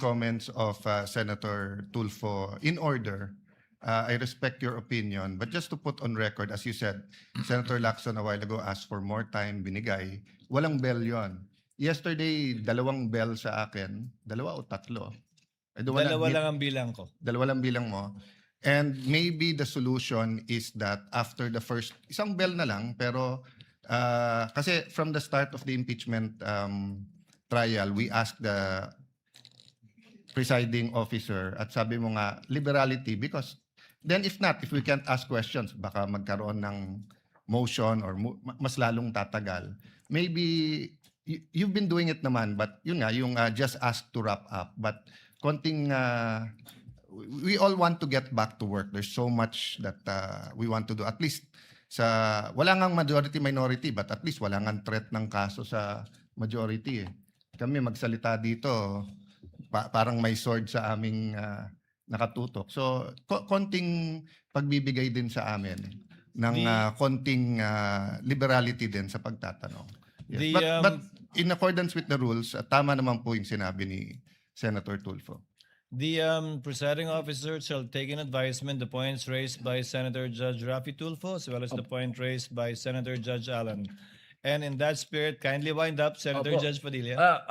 comments of Senator Tulfo in order. I respect your opinion, but just to put on record, as you said, Senator Lacson a while ago asked for more time, binigay. Walang bell yon. Yesterday, 2 bell sa akin. 2 o 3? I don't wanna Dalawa admit- lang ang bilang ko. 2 lang bilang mo. And maybe the solution is that after the first, isang bell na lang, pero kasi from the start of the impeachment trial, we asked the presiding officer at sabi mo nga, liberality, because then if not, if we can't ask questions, baka magkaroon ng motion or mas lalong tatagal. Maybe you've been doing it naman, but yun nga, yung just ask to wrap up. But konting, we all want to get back to work. There's so much that we want to do. At least, wala ngang majority-minority, but at least wala ngang threat ng kaso sa majority. Kami magsalita dito, parang may sword sa aming nakatutok. So, konting pagbibigay din sa amin ng konting liberality din sa pagtatanong. Yes. But in accordance with the rules, tama naman po yung sinabi ni Senator Tulfo. The presiding officer shall take in advisement the points raised by Senator Judge Raffy Tulfo as well as the point raised by Senator Judge Allen. And in that spirit, kindly wind up, Senator Opo. Judge Padilla.